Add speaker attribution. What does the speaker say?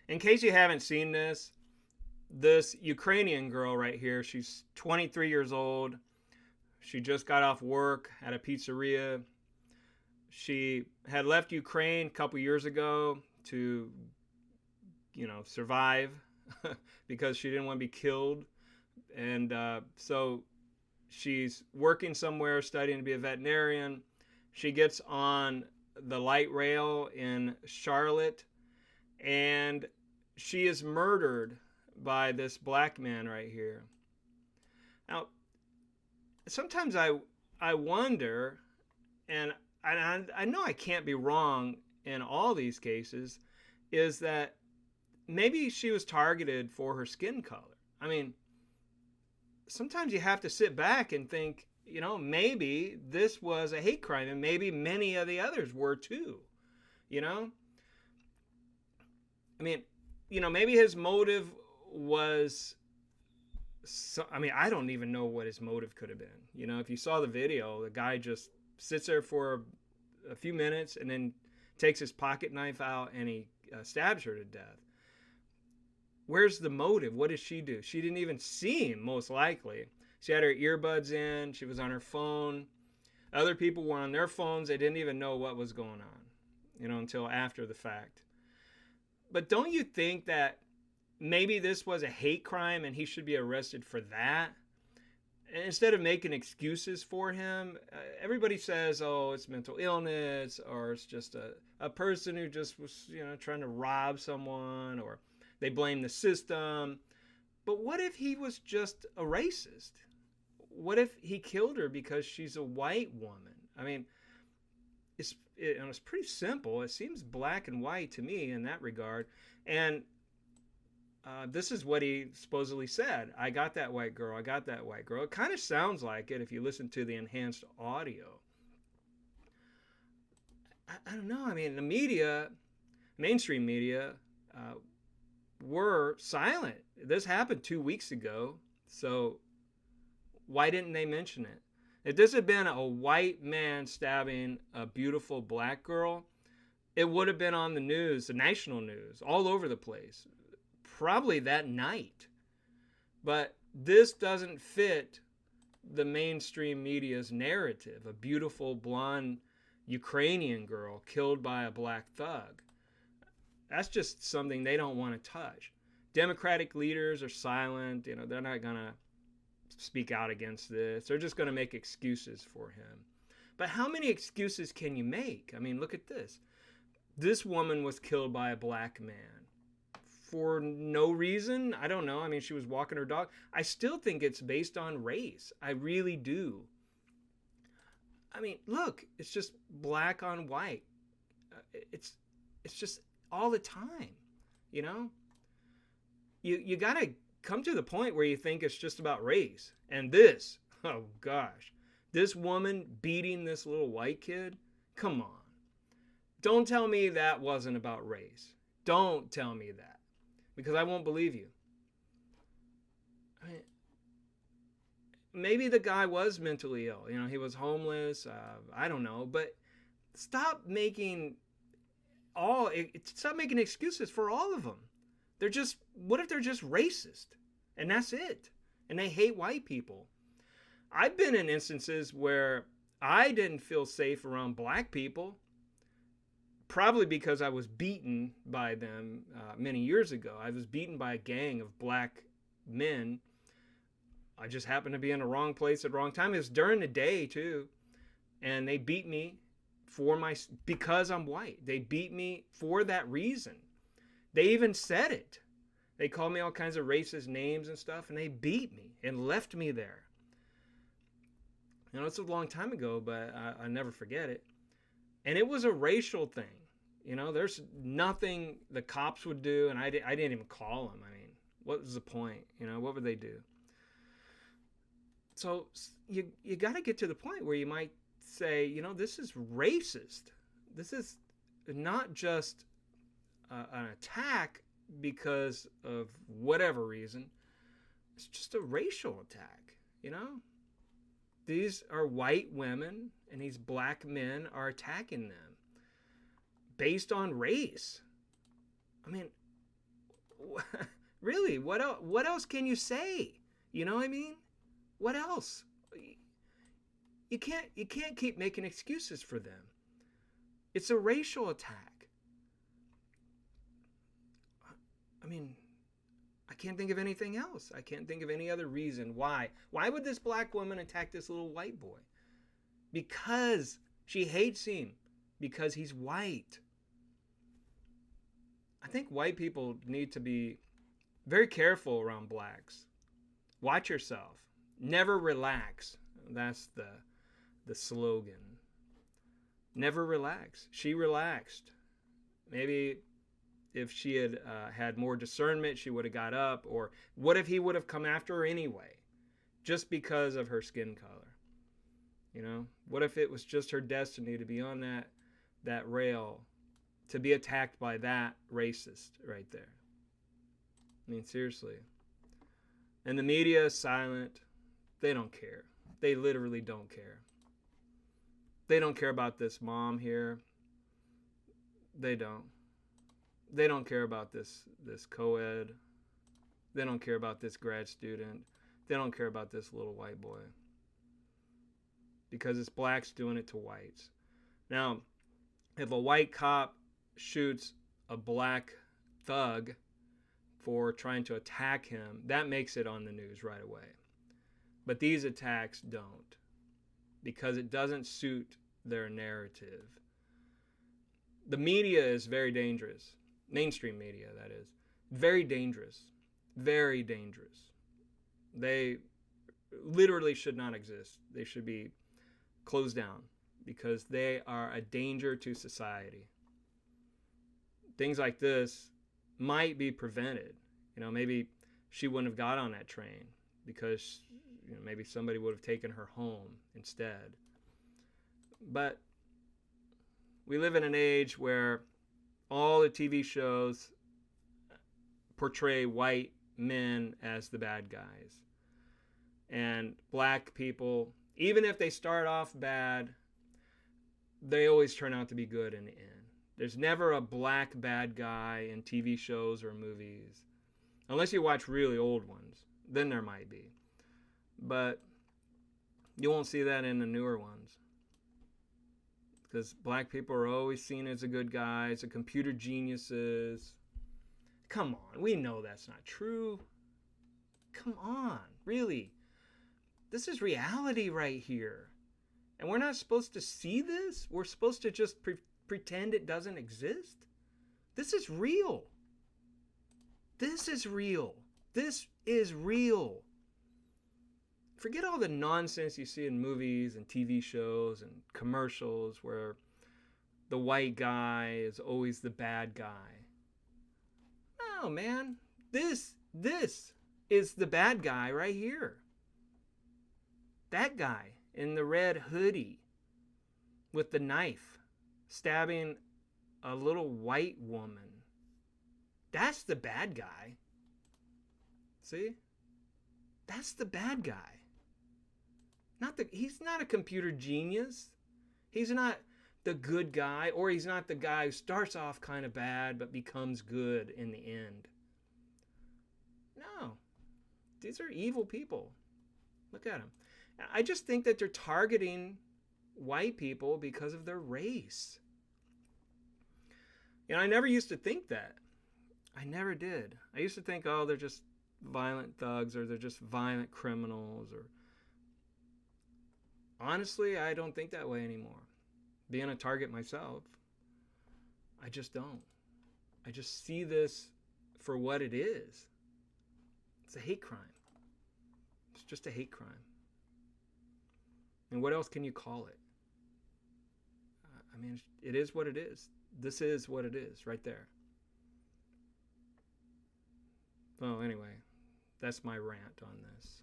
Speaker 1: In case you haven't seen this Ukrainian girl right here, she's 23 years old. She just got off work at a pizzeria. She had left Ukraine a couple years ago to, survive because she didn't want to be killed. And so she's working somewhere, studying to be a veterinarian. She gets on the light rail in Charlotte, and she is murdered by this black man right here. Now, sometimes I wonder, and I know I can't be wrong in all these cases, is that maybe she was targeted for her skin color. I mean, sometimes you have to sit back and think, maybe this was a hate crime, and maybe many of the others were too. You know, I mean, maybe his motive was. I don't even know what his motive could have been. If you saw the video, the guy just sits there for a few minutes and then takes his pocket knife out and he stabs her to death. Where's the motive? What did she do? She didn't even see him, most likely. She had her earbuds in. She was on her phone. Other people were on their phones. They didn't even know what was going on, until after the fact. But don't you think that maybe this was a hate crime and he should be arrested for that? And instead of making excuses for him, everybody says, oh, it's mental illness, or it's just a person who just was, trying to rob someone, or they blame the system. But what if he was just a racist? What if he killed her because she's a white woman? I mean, it's pretty simple. It seems black and white to me in that regard. And this is what he supposedly said. I got that white girl. I got that white girl. It kind of sounds like it if you listen to the enhanced audio. I don't know. I mean, the media, mainstream media, were silent. This happened 2 weeks ago. So why didn't they mention it? If this had been a white man stabbing a beautiful black girl, it would have been on the news, the national news, all over the place. Probably that night. But this doesn't fit the mainstream media's narrative. A beautiful blonde Ukrainian girl killed by a black thug. That's just something they don't want to touch. Democratic leaders are silent. They're not going to speak out against this. They're just going to make excuses for him. But how many excuses can you make? I mean, look at this. This woman was killed by a black man. For no reason. I don't know. I mean, she was walking her dog. I still think it's based on race. I really do. I mean, look, it's just black on white. It's just all the time, You got to come to the point where you think it's just about race. And this, oh gosh, this woman beating this little white kid, come on. Don't tell me that wasn't about race. Don't tell me that. Because I won't believe you. I mean, maybe the guy was mentally ill. He was homeless. I don't know. But stop making excuses for all of them. What if they're just racist? And that's it. And they hate white people. I've been in instances where I didn't feel safe around black people. Probably because I was beaten by them many years ago. I was beaten by a gang of black men. I just happened to be in the wrong place at the wrong time. It was during the day too. And they beat me because I'm white. They beat me for that reason. They even said it. They called me all kinds of racist names and stuff, and they beat me and left me there. It's a long time ago, but I never forget it. And it was a racial thing. There's nothing the cops would do, and I didn't even call them. I mean, what was the point? What would they do? So you got to get to the point where you might say, this is racist. This is not just an attack because of whatever reason. It's just a racial attack, These are white women, and these black men are attacking them based on race. I mean, really, what else can you say? You know what I mean? What else? You can't keep making excuses for them. It's a racial attack. I mean, I can't think of anything else. I can't think of any other reason why. Why would this black woman attack this little white boy? Because she hates him. Because he's white. I think white people need to be very careful around blacks. Watch yourself. Never relax. That's the slogan. Never relax. She relaxed. Maybe if she had had more discernment, she would have got up. Or what if he would have come after her anyway? Just because of her skin color. You know? What if it was just her destiny to be on that rail, to be attacked by that racist right there? I mean, seriously. And the media is silent. They don't care. They literally don't care. They don't care about this mom here. They don't. They don't care about this co-ed. They don't care about this grad student. They don't care about this little white boy. Because it's blacks doing it to whites. Now, if a white cop shoots a black thug for trying to attack him, that makes it on the news right away. But these attacks don't, because it doesn't suit their narrative. The media is very dangerous. Mainstream media, that is. Very dangerous. Very dangerous. They literally should not exist. They should be closed down because they are a danger to society. Things like this might be prevented. You know, maybe she wouldn't have got on that train because, you know, maybe somebody would have taken her home instead. But we live in an age where all the TV shows portray white men as the bad guys. And black people, even if they start off bad, they always turn out to be good in the end. There's never a black bad guy in TV shows or movies. Unless you watch really old ones. Then there might be. But you won't see that in the newer ones. Because black people are always seen as the good guys, the computer geniuses. Come on, we know that's not true. Come on, really. This is reality right here. And we're not supposed to see this? We're supposed to just pretend it doesn't exist? This is real. This is real. This is real. Forget all the nonsense you see in movies and TV shows and commercials where the white guy is always the bad guy. No, man. This is the bad guy right here. That guy in the red hoodie with the knife stabbing a little white woman. That's the bad guy. See? That's the bad guy. He's not a computer genius. He's not the good guy, or he's not the guy who starts off kind of bad but becomes good in the end. No. These are evil people. Look at them. I just think that they're targeting white people because of their race. You know, I never used to think that. I never did. I used to think, oh, they're just violent thugs, or they're just violent criminals, or... Honestly, I don't think that way anymore. Being a target myself, I just don't. I just see this for what it is. It's a hate crime. It's just a hate crime. And what else can you call it? I mean, it is what it is. This is what it is right there. Well, anyway, that's my rant on this.